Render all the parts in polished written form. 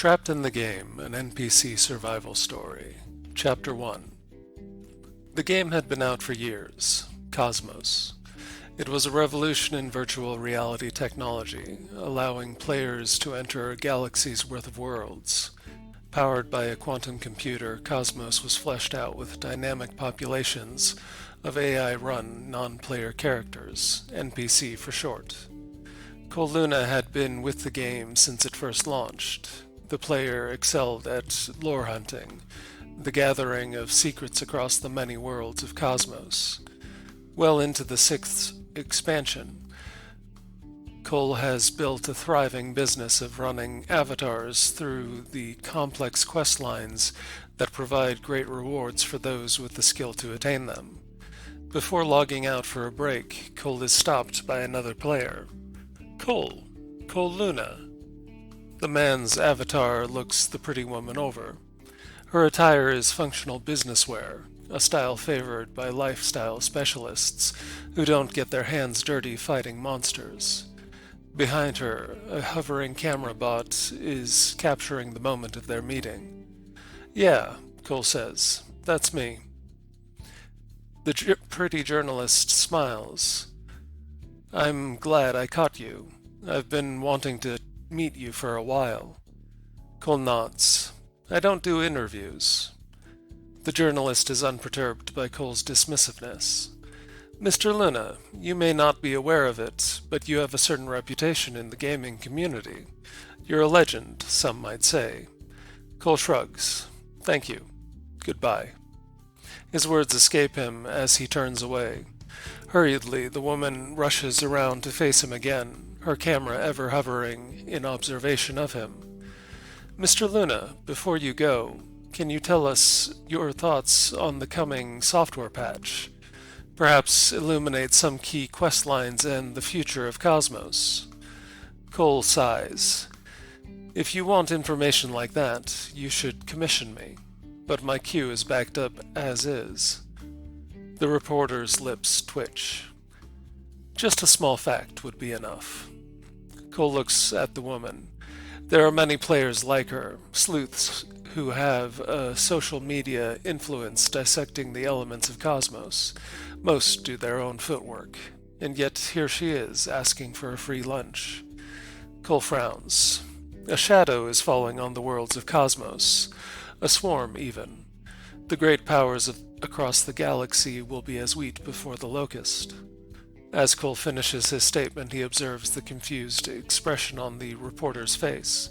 Trapped in the Game, an NPC survival story. Chapter 1. The game had been out for years. Cosmos. It was a revolution in virtual reality technology, allowing players to enter a galaxy's worth of worlds. Powered by a quantum computer, Cosmos was fleshed out with dynamic populations of AI-run non-player characters, NPC for short. Luna had been with the game since it first launched. The player excelled at lore hunting, the gathering of secrets across the many worlds of Cosmos. Well into the sixth expansion, Cole has built a thriving business of running avatars through the complex quest lines that provide great rewards for those with the skill to attain them. Before logging out for a break, Cole is stopped by another player. Cole Luna. The man's avatar looks the pretty woman over. Her attire is functional business wear, a style favored by lifestyle specialists who don't get their hands dirty fighting monsters. Behind her, a hovering camera bot is capturing the moment of their meeting. "Yeah," Cole says, "that's me." The pretty journalist smiles. "I'm glad I caught you. I've been wanting to meet you for a while." Cole nods. "I don't do interviews." The journalist is unperturbed by Cole's dismissiveness. "Mr. Luna, you may not be aware of it, but you have a certain reputation in the gaming community. You're a legend, some might say." Cole shrugs. "Thank you. Goodbye." His words escape him as he turns away. Hurriedly, the woman rushes around to face him again, her camera ever hovering in observation of him. "Mr. Luna, before you go, can you tell us your thoughts on the coming software patch? Perhaps illuminate some key quest lines and the future of Cosmos?" Cole sighs. "If you want information like that, you should commission me, but my queue is backed up as is." The reporter's lips twitch. "Just a small fact would be enough." Cole looks at the woman. There are many players like her, sleuths who have a social media influence dissecting the elements of Cosmos. Most do their own footwork, and yet here she is, asking for a free lunch. Cole frowns. A shadow is falling on the worlds of Cosmos, a swarm even. The great powers across the galaxy will be as wheat before the locust. As Cole finishes his statement, he observes the confused expression on the reporter's face.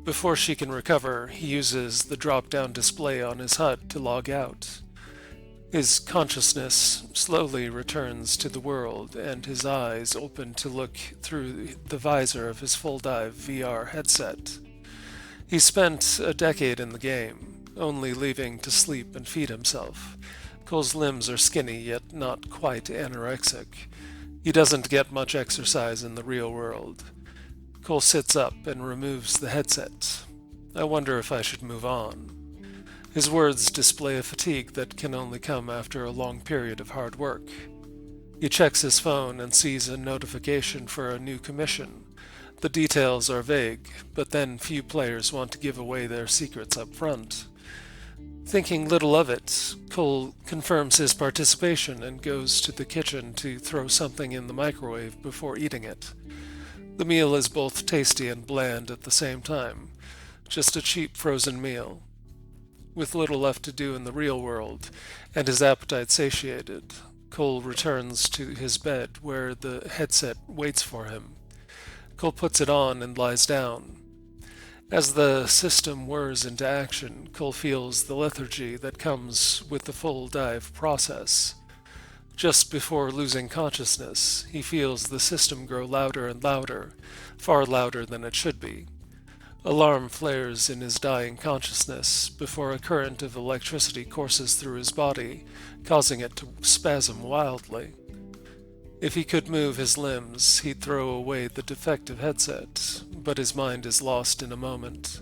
Before she can recover, he uses the drop-down display on his HUD to log out. His consciousness slowly returns to the world, and his eyes open to look through the visor of his full-dive VR headset. He spent a decade in the game, only leaving to sleep and feed himself. Cole's limbs are skinny, yet not quite anorexic. He doesn't get much exercise in the real world. Cole sits up and removes the headset. "I wonder if I should move on." His words display a fatigue that can only come after a long period of hard work. He checks his phone and sees a notification for a new commission. The details are vague, but then few players want to give away their secrets up front. Thinking little of it, Cole confirms his participation and goes to the kitchen to throw something in the microwave before eating it. The meal is both tasty and bland at the same time, just a cheap frozen meal. With little left to do in the real world, and his appetite satiated, Cole returns to his bed where the headset waits for him. Cole puts it on and lies down. As the system whirs into action, Cole feels the lethargy that comes with the full dive process. Just before losing consciousness, he feels the system grow louder and louder, far louder than it should be. Alarm flares in his dying consciousness before a current of electricity courses through his body, causing it to spasm wildly. If he could move his limbs, he'd throw away the defective headset, but his mind is lost in a moment.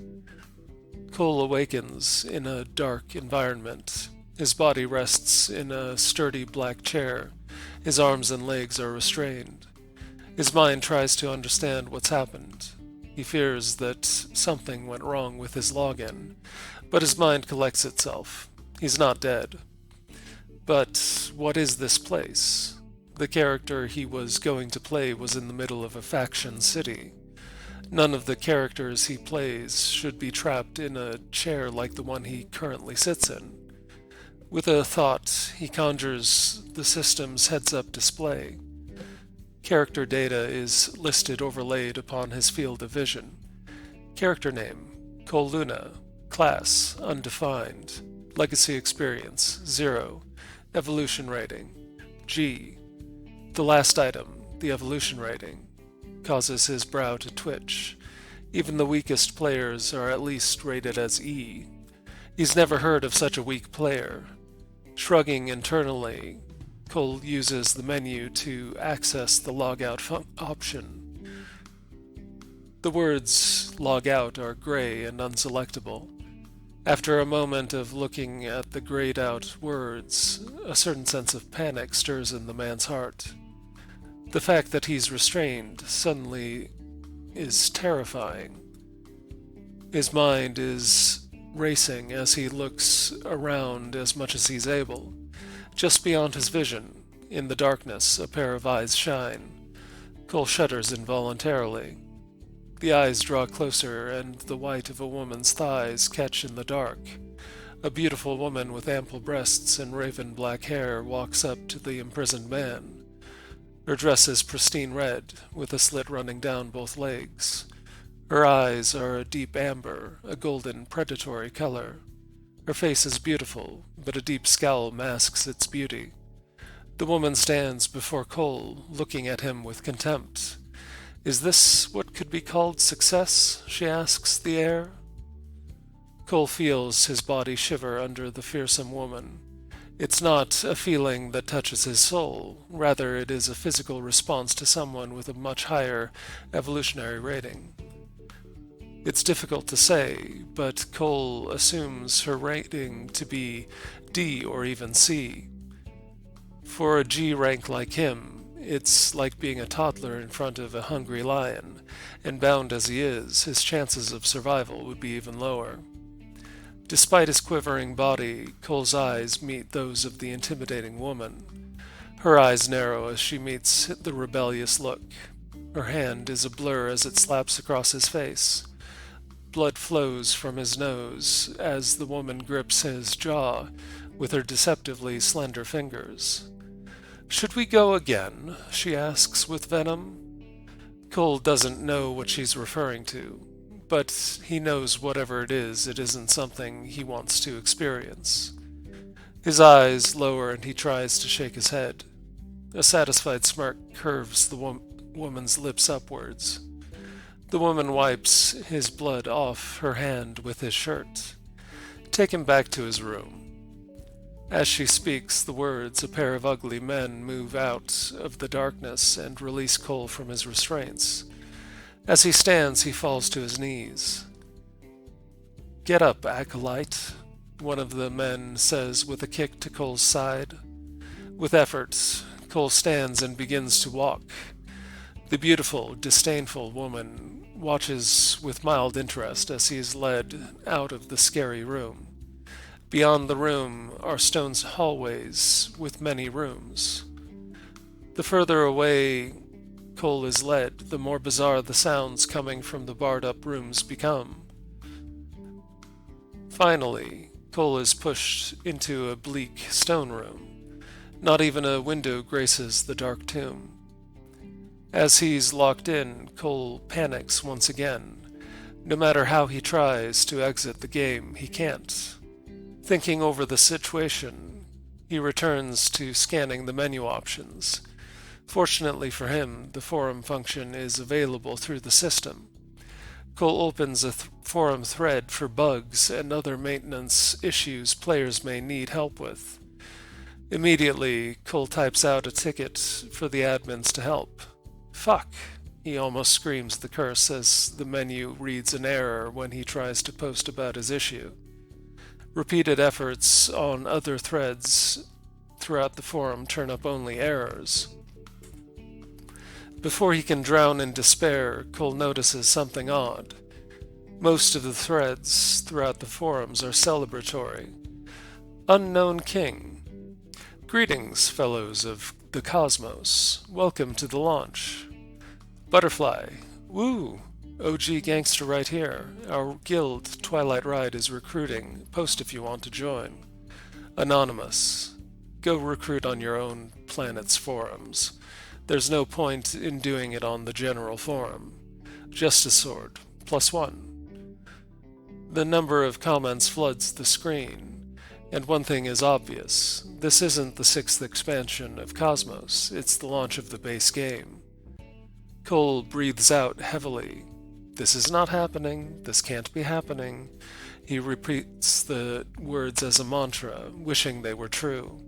Cole awakens in a dark environment. His body rests in a sturdy black chair. His arms and legs are restrained. His mind tries to understand what's happened. He fears that something went wrong with his login, but his mind collects itself. He's not dead. But what is this place? The character he was going to play was in the middle of a faction city. None of the characters he plays should be trapped in a chair like the one he currently sits in. With a thought, he conjures the system's heads-up display. Character data is listed overlaid upon his field of vision. Character name, Cole Luna. Class, undefined. Legacy experience, 0. Evolution rating, G. The last item, the evolution rating, causes his brow to twitch. Even the weakest players are at least rated as E. He's never heard of such a weak player. Shrugging internally, Cole uses the menu to access the logout option. The words log out are gray and unselectable. After a moment of looking at the grayed out words, a certain sense of panic stirs in the man's heart. The fact that he's restrained suddenly is terrifying. His mind is racing as he looks around as much as he's able. Just beyond his vision, in the darkness, a pair of eyes shine. Cole shudders involuntarily. The eyes draw closer, and the white of a woman's thighs catch in the dark. A beautiful woman with ample breasts and raven black hair walks up to the imprisoned man. Her dress is pristine red, with a slit running down both legs. Her eyes are a deep amber, a golden predatory color. Her face is beautiful, but a deep scowl masks its beauty. The woman stands before Cole, looking at him with contempt. "Is this what could be called success?" she asks the air. Cole feels his body shiver under the fearsome woman. It's not a feeling that touches his soul, rather it is a physical response to someone with a much higher evolutionary rating. It's difficult to say, but Cole assumes her rating to be D or even C. For a G rank like him, it's like being a toddler in front of a hungry lion, and bound as he is, his chances of survival would be even lower. Despite his quivering body, Cole's eyes meet those of the intimidating woman. Her eyes narrow as she meets the rebellious look. Her hand is a blur as it slaps across his face. Blood flows from his nose as the woman grips his jaw with her deceptively slender fingers. "Should we go again?" she asks with venom. Cole doesn't know what she's referring to, but he knows whatever it isn't something he wants to experience. His eyes lower and he tries to shake his head. A satisfied smirk curves the woman's lips upwards. The woman wipes his blood off her hand with his shirt. "Take him back to his room." As she speaks the words, a pair of ugly men move out of the darkness and release Cole from his restraints. As he stands, he falls to his knees. "Get up, acolyte," one of the men says with a kick to Cole's side. With effort, Cole stands and begins to walk. The beautiful, disdainful woman watches with mild interest as he is led out of the scary room. Beyond the room are stone hallways with many rooms. The further away Cole is led, the more bizarre the sounds coming from the barred-up rooms become. Finally, Cole is pushed into a bleak stone room. Not even a window graces the dark tomb. As he's locked in, Cole panics once again. No matter how he tries to exit the game, he can't. Thinking over the situation, he returns to scanning the menu options. Fortunately for him, the forum function is available through the system. Cole opens a forum thread for bugs and other maintenance issues players may need help with. Immediately, Cole types out a ticket for the admins to help. "Fuck!" He almost screams the curse as the menu reads an error when he tries to post about his issue. Repeated efforts on other threads throughout the forum turn up only errors. Before he can drown in despair, Cole notices something odd. Most of the threads throughout the forums are celebratory. Unknown King. Greetings, fellows of the cosmos. Welcome to the launch. Butterfly. Woo! OG gangster right here. Our guild, Twilight Ride, is recruiting. Post if you want to join. Anonymous. Go recruit on your own planet's forums. There's no point in doing it on the general forum. Justice Sword. +1. The number of comments floods the screen. And one thing is obvious. This isn't the 6th expansion of Cosmos. It's the launch of the base game. Cole breathes out heavily. This is not happening. This can't be happening. He repeats the words as a mantra, wishing they were true.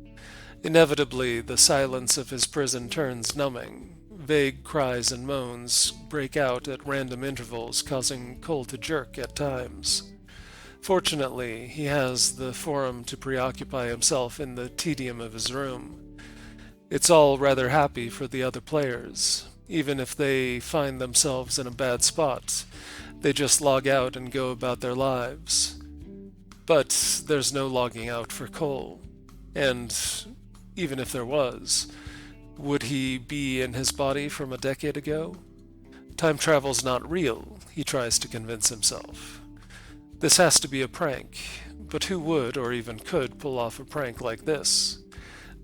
Inevitably, the silence of his prison turns numbing. Vague cries and moans break out at random intervals, causing Cole to jerk at times. Fortunately, he has the forum to preoccupy himself in the tedium of his room. It's all rather happy for the other players. Even if they find themselves in a bad spot, they just log out and go about their lives. But there's no logging out for Cole. And even if there was, would he be in his body from a decade ago? Time travel's not real, he tries to convince himself. This has to be a prank, but who would or even could pull off a prank like this?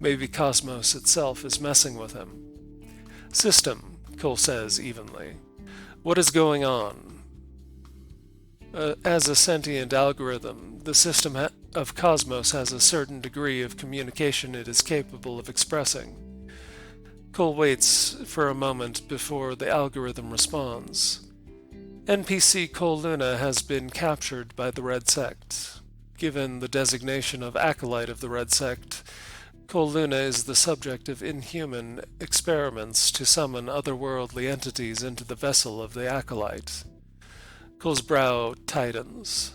Maybe Cosmos itself is messing with him. System, Cole says evenly. What is going on? As a sentient algorithm, the system of Cosmos has a certain degree of communication it is capable of expressing. Cole waits for a moment before the algorithm responds. NPC Cole Luna has been captured by the Red Sect. Given the designation of Acolyte of the Red Sect, Cole Luna is the subject of inhuman experiments to summon otherworldly entities into the vessel of the Acolyte. Cole's brow tightens.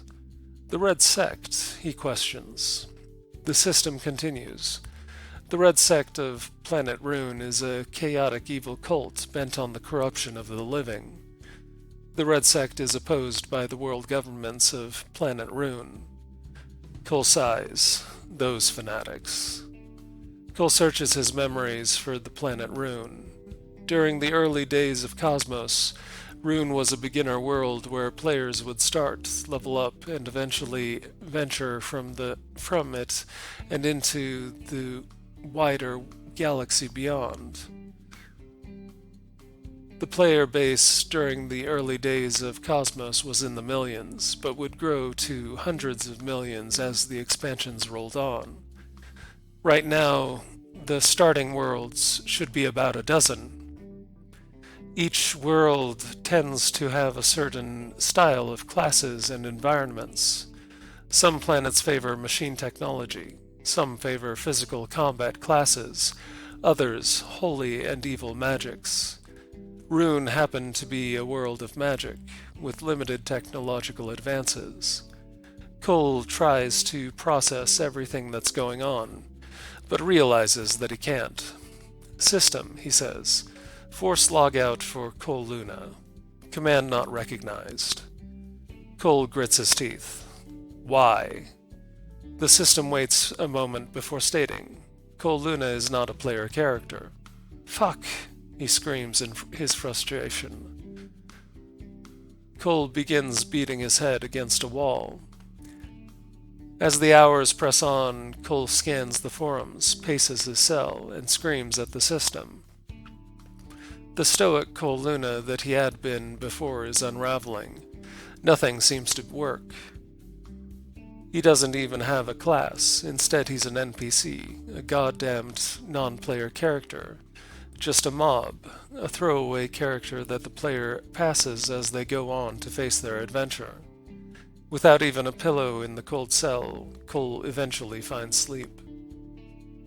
The Red Sect, he questions. The system continues. The Red Sect of Planet Rune is a chaotic evil cult bent on the corruption of the living. The Red Sect is opposed by the world governments of Planet Rune. Cole sighs. Those fanatics. Cole searches his memories for the planet Rune. During the early days of Cosmos, Rune was a beginner world where players would start, level up, and eventually venture from it and into the wider galaxy beyond. The player base during the early days of Cosmos was in the millions, but would grow to hundreds of millions as the expansions rolled on. Right now, the starting worlds should be about a dozen. Each world tends to have a certain style of classes and environments. Some planets favor machine technology, some favor physical combat classes, others holy and evil magics. Rune happened to be a world of magic, with limited technological advances. Cole tries to process everything that's going on, but realizes that he can't. System, he says. Force logout for Cole Luna. Command not recognized. Cole grits his teeth. Why? The system waits a moment before stating. Cole Luna is not a player character. Fuck, he screams in his frustration. Cole begins beating his head against a wall. As the hours press on, Cole scans the forums, paces his cell, and screams at the system. The stoic Cole Luna that he had been before is unraveling. Nothing seems to work. He doesn't even have a class. Instead, he's an NPC, a goddamned non-player character. Just a mob, a throwaway character that the player passes as they go on to face their adventure. Without even a pillow in the cold cell, Cole eventually finds sleep.